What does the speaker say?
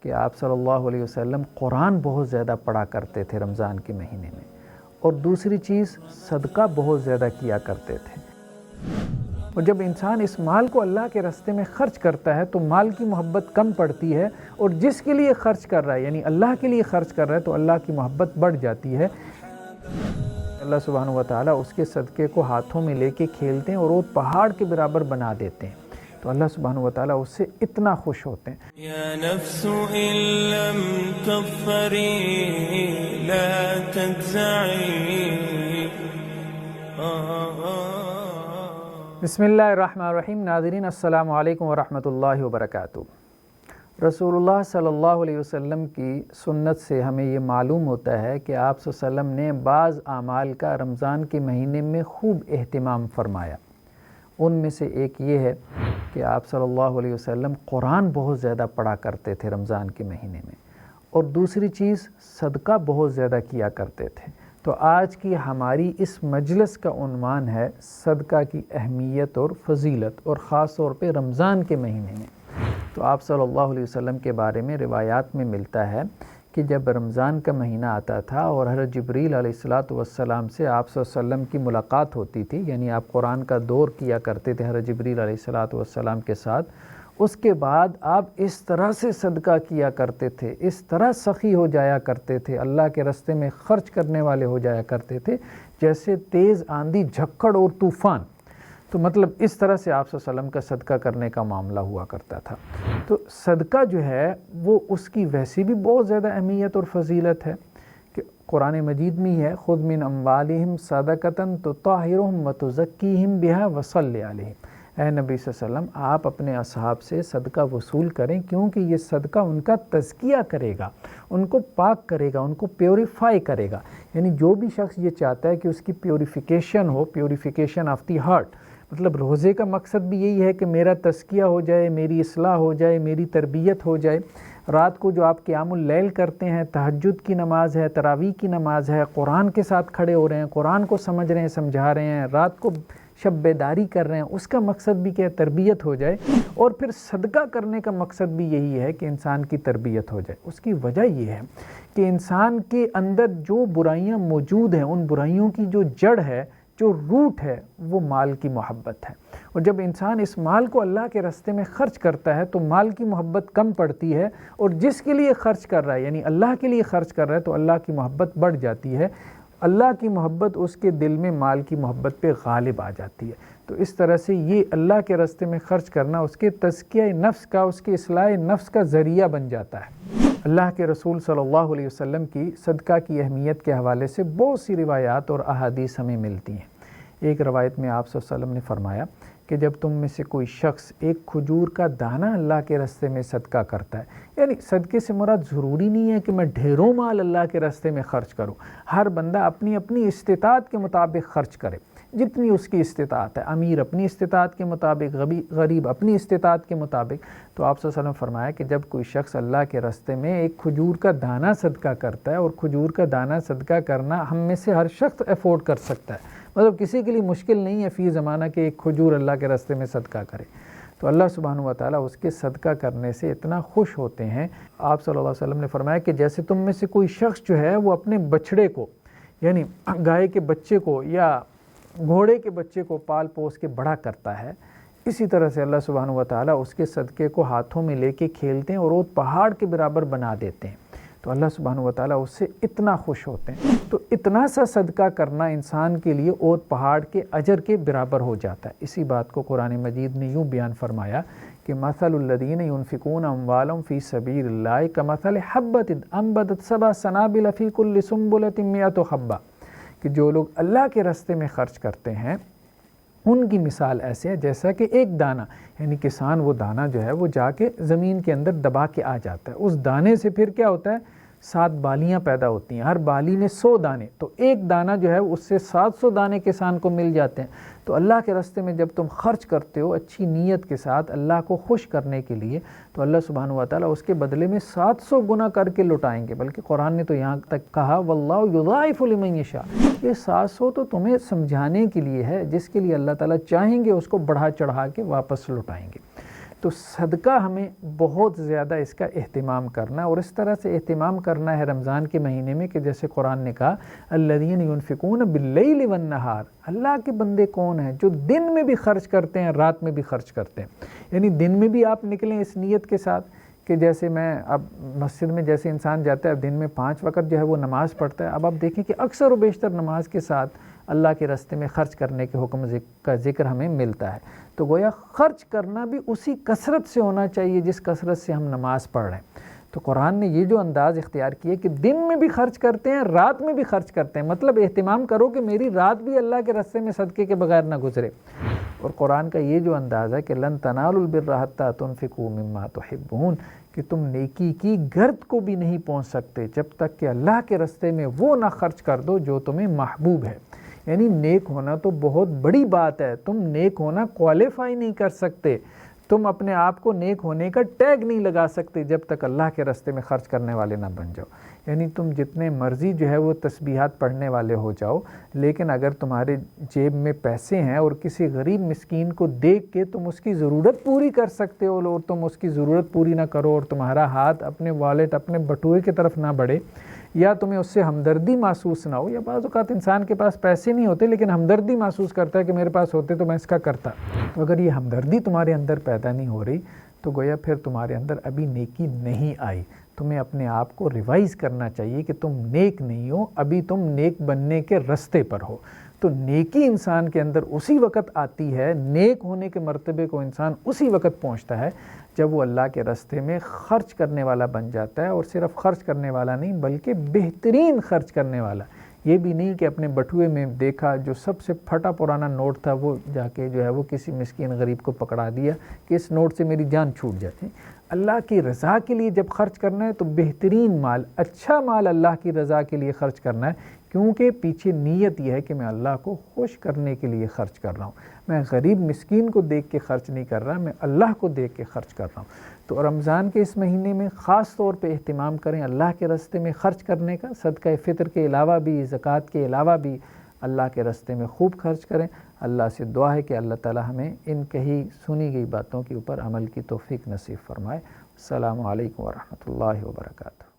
کہ آپ صلی اللہ علیہ وسلم قرآن بہت زیادہ پڑھا کرتے تھے رمضان کے مہینے میں، اور دوسری چیز صدقہ بہت زیادہ کیا کرتے تھے۔ اور جب انسان اس مال کو اللہ کے راستے میں خرچ کرتا ہے تو مال کی محبت کم پڑتی ہے، اور جس کے لیے خرچ کر رہا ہے یعنی اللہ کے لیے خرچ کر رہا ہے تو اللہ کی محبت بڑھ جاتی ہے۔ اللہ سبحانہ و تعالیٰ اس کے صدقے کو ہاتھوں میں لے کے کھیلتے ہیں اور وہ پہاڑ کے برابر بنا دیتے ہیں، تو اللہ سبحانہ و تعالیٰ اس سے اتنا خوش ہوتے ہیں۔ یا نفس ان لم تغفری لا تجزعی۔ بسم اللہ الرحمن الرحیم۔ ناظرین السلام علیکم ورحمۃ اللہ وبرکاتہ۔ رسول اللہ صلی اللہ علیہ وسلم کی سنت سے ہمیں یہ معلوم ہوتا ہے کہ آپ صلی اللہ علیہ وسلم نے بعض اعمال کا رمضان کے مہینے میں خوب اہتمام فرمایا۔ ان میں سے ایک یہ ہے کہ آپ صلی اللہ علیہ وسلم قرآن بہت زیادہ پڑھا کرتے تھے رمضان کے مہینے میں، اور دوسری چیز صدقہ بہت زیادہ کیا کرتے تھے۔ تو آج کی ہماری اس مجلس کا عنوان ہے صدقہ کی اہمیت اور فضیلت، اور خاص طور پہ رمضان کے مہینے میں۔ تو آپ صلی اللہ علیہ وسلم کے بارے میں روایات میں ملتا ہے کہ جب رمضان کا مہینہ آتا تھا اور حضرت جبریل علیہ السلام سے آپ صلی اللہ علیہ وسلم کی ملاقات ہوتی تھی، یعنی آپ قرآن کا دور کیا کرتے تھے حضرت جبریل علیہ السلام کے ساتھ، اس کے بعد آپ اس طرح سے صدقہ کیا کرتے تھے، اس طرح سخی ہو جایا کرتے تھے، اللہ کے راستے میں خرچ کرنے والے ہو جایا کرتے تھے جیسے تیز آندھی، جھکڑ اور طوفان۔ تو مطلب اس طرح سے آپ صلی اللہ علیہ وسلم کا صدقہ کرنے کا معاملہ ہوا کرتا تھا۔ تو صدقہ جو ہے وہ اس کی ویسے بھی بہت زیادہ اہمیت اور فضیلت ہے کہ قرآن مجید میں ہی ہے، خذ من اموالہم صدقۃ تطہرہم وتزکیہم بہا وصلی علیہم۔ اے نبی صلی اللہ علیہ وسلم، آپ اپنے اصحاب سے صدقہ وصول کریں، کیونکہ یہ صدقہ ان کا تزکیہ کرے گا، ان کو پاک کرے گا، ان کو پیوریفائی کرے گا۔ یعنی جو بھی شخص یہ چاہتا ہے کہ اس کی purification who, purification of the heart, مطلب روزے کا مقصد بھی یہی ہے کہ میرا تزکیہ ہو جائے، میری اصلاح ہو جائے، میری تربیت ہو جائے۔ رات کو جو آپ قیام اللیل کرتے ہیں، تہجد کی نماز ہے، تراویح کی نماز ہے، قرآن کے ساتھ کھڑے ہو رہے ہیں، قرآن کو سمجھ رہے ہیں، سمجھا رہے ہیں، رات کو شب بیداری کر رہے ہیں، اس کا مقصد بھی کہ تربیت ہو جائے۔ اور پھر صدقہ کرنے کا مقصد بھی یہی ہے کہ انسان کی تربیت ہو جائے۔ اس کی وجہ یہ ہے کہ انسان کے اندر جو برائیاں موجود ہیں، ان برائیوں کی جو جڑ ہے، جو روٹ ہے، وہ مال کی محبت ہے۔ اور جب انسان اس مال کو اللہ کے راستے میں خرچ کرتا ہے تو مال کی محبت کم پڑتی ہے، اور جس کے لیے خرچ کر رہا ہے یعنی اللہ کے لیے خرچ کر رہا ہے تو اللہ کی محبت بڑھ جاتی ہے۔ اللہ کی محبت اس کے دل میں مال کی محبت پہ غالب آ جاتی ہے۔ تو اس طرح سے یہ اللہ کے راستے میں خرچ کرنا اس کے تزکیہ نفس کا، اس کے اصلاح نفس کا ذریعہ بن جاتا ہے۔ اللہ کے رسول صلی اللہ علیہ وسلم کی صدقہ کی اہمیت کے حوالے سے بہت سی روایات اور احادیث ہمیں ملتی ہیں۔ ایک روایت میں آپ صلی اللہ علیہ وسلم نے فرمایا کہ جب تم میں سے کوئی شخص ایک کھجور کا دانہ اللہ کے راستے میں صدقہ کرتا ہے، یعنی صدقے سے مراد ضروری نہیں ہے کہ میں ڈھیروں مال اللہ کے راستے میں خرچ کروں، ہر بندہ اپنی اپنی استطاعت کے مطابق خرچ کرے، جتنی اس کی استطاعت ہے، امیر اپنی استطاعت کے مطابق، غریب اپنی استطاعت کے مطابق۔ تو آپ صلی اللہ علیہ وسلم فرمایا کہ جب کوئی شخص اللہ کے راستے میں ایک کھجور کا دانہ صدقہ کرتا ہے، اور کھجور کا دانہ صدقہ کرنا ہم میں سے ہر شخص افورڈ کر سکتا ہے، مطلب کسی کے لیے مشکل نہیں ہے فی زمانہ کہ ایک کھجور اللہ کے راستے میں صدقہ کرے، تو اللہ سبحانہ و تعالیٰ اس کے صدقہ کرنے سے اتنا خوش ہوتے ہیں۔ آپ صلی اللہ علیہ وسلم نے فرمایا کہ جیسے تم میں سے کوئی شخص جو ہے وہ اپنے بچڑے کو، یعنی گائے کے بچے کو یا گھوڑے کے بچے کو پال پوس کے بڑا کرتا ہے، اسی طرح سے اللہ سبحانہ و تعالیٰ اس کے صدقے کو ہاتھوں میں لے کے کھیلتے ہیں اور وہ پہاڑ کے برابر بنا دیتے ہیں۔ تو اللہ سبحانہ و تعالیٰ اس سے اتنا خوش ہوتے ہیں۔ تو اتنا سا صدقہ کرنا انسان کے لیے اوت پہاڑ کے اجر کے برابر ہو جاتا ہے۔ اسی بات کو قرآن مجید نے یوں بیان فرمایا کہ مثل الذین ينفقون اموالهم فی سبیل اللہ کمثل حبۃ انبتت سبع سنابل فی کل سنبلۃ مئۃ حبۃ، کہ جو لوگ اللہ کے راستے میں خرچ کرتے ہیں ان کی مثال ایسے ہے جیسا کہ ایک دانہ، یعنی کسان وہ دانہ جو ہے وہ جا کے زمین کے اندر دبا کے آ جاتا ہے، اس دانے سے پھر کیا ہوتا ہے، 7 بالیاں پیدا ہوتی ہیں، ہر بالی میں 100 دانے، تو ایک دانہ جو ہے اس سے 700 دانے کسان کو مل جاتے ہیں۔ تو اللہ کے راستے میں جب تم خرچ کرتے ہو اچھی نیت کے ساتھ اللہ کو خوش کرنے کے لیے، تو اللہ سبحانہ و تعالیٰ اس کے بدلے میں 700 گنا کر کے لوٹائیں گے۔ بلکہ قرآن نے تو یہاں تک کہا واللہ یضاعف لمن یشاء، یہ 700 تو تمہیں سمجھانے کے لیے ہے، جس کے لیے اللہ تعالیٰ چاہیں گے اس کو بڑھا چڑھا کے واپس لوٹائیں گے۔ تو صدقہ ہمیں بہت زیادہ اس کا اہتمام کرنا ہے، اور اس طرح سے اہتمام کرنا ہے رمضان کے مہینے میں کہ جیسے قرآن نے کہا الذین ینفقون باللیل والنہار، اللہ کے بندے کون ہیں جو دن میں بھی خرچ کرتے ہیں، رات میں بھی خرچ کرتے ہیں۔ یعنی دن میں بھی آپ نکلیں اس نیت کے ساتھ کہ جیسے میں اب مسجد میں جیسے انسان جاتا ہے، اب دن میں 5 وقت جو ہے وہ نماز پڑھتا ہے، اب آپ دیکھیں کہ اکثر و بیشتر نماز کے ساتھ اللہ کے راستے میں خرچ کرنے کے حکم کا ذکر ہمیں ملتا ہے، تو گویا خرچ کرنا بھی اسی کثرت سے ہونا چاہیے جس کثرت سے ہم نماز پڑھ رہے ہیں۔ تو قرآن نے یہ جو انداز اختیار کیا کہ دن میں بھی خرچ کرتے ہیں، رات میں بھی خرچ کرتے ہیں، مطلب اہتمام کرو کہ میری رات بھی اللہ کے راستے میں صدقے کے بغیر نہ گزرے۔ اور قرآن کا یہ جو انداز ہے کہ لن تنالوا البر حتی تنفقوا مما تحبون، کہ تم نیکی کی گرد کو بھی نہیں پہنچ سکتے جب تک کہ اللہ کے راستے میں وہ نہ خرچ کر دو جو تمہیں محبوب ہے۔ یعنی نیک ہونا تو بہت بڑی بات ہے، تم نیک ہونا کوالیفائی نہیں کر سکتے، تم اپنے آپ کو نیک ہونے کا ٹیگ نہیں لگا سکتے جب تک اللہ کے راستے میں خرچ کرنے والے نہ بن جاؤ۔ یعنی تم جتنے مرضی جو ہے وہ تسبیحات پڑھنے والے ہو جاؤ، لیکن اگر تمہارے جیب میں پیسے ہیں اور کسی غریب مسکین کو دیکھ کے تم اس کی ضرورت پوری کر سکتے ہو اور تم اس کی ضرورت پوری نہ کرو اور تمہارا ہاتھ اپنے والیٹ اپنے بٹوئے کی طرف نہ بڑھے، یا تمہیں اس سے ہمدردی محسوس نہ ہو، یا بعض اوقات انسان کے پاس پیسے نہیں ہوتے لیکن ہمدردی محسوس کرتا ہے کہ میرے پاس ہوتے تو میں اس کا کرتا، تو اگر یہ ہمدردی تمہارے اندر پیدا نہیں ہو رہی تو گویا پھر تمہارے اندر ابھی نیکی نہیں آئی۔ تمہیں اپنے آپ کو ریوائز کرنا چاہیے کہ تم نیک نہیں ہو، ابھی تم نیک بننے کے رستے پر ہو۔ تو نیکی انسان کے اندر اسی وقت آتی ہے، نیک ہونے کے مرتبے کو انسان اسی وقت پہنچتا ہے جب وہ اللہ کے راستے میں خرچ کرنے والا بن جاتا ہے، اور صرف خرچ کرنے والا نہیں بلکہ بہترین خرچ کرنے والا۔ یہ بھی نہیں کہ اپنے بٹوئے میں دیکھا جو سب سے پھٹا پرانا نوٹ تھا وہ جا کے جو ہے وہ کسی مسکین غریب کو پکڑا دیا کہ اس نوٹ سے میری جان چھوٹ جاتی۔ اللہ کی رضا کے لیے جب خرچ کرنا ہے تو بہترین مال، اچھا مال اللہ کی رضا کے لیے خرچ کرنا ہے، کیونکہ پیچھے نیت یہ ہے کہ میں اللہ کو خوش کرنے کے لیے خرچ کر رہا ہوں، میں غریب مسکین کو دیکھ کے خرچ نہیں کر رہا، میں اللہ کو دیکھ کے خرچ کر رہا ہوں۔ تو رمضان کے اس مہینے میں خاص طور پہ اہتمام کریں اللہ کے راستے میں خرچ کرنے کا، صدقہ فطر کے علاوہ بھی، زکوٰۃ کے علاوہ بھی اللہ کے راستے میں خوب خرچ کریں۔ اللہ سے دعا ہے کہ اللہ تعالی ہمیں ان کہی سنی گئی باتوں کے اوپر عمل کی توفیق نصیب فرمائے۔ السلام علیکم ورحمۃ اللہ وبرکاتہ۔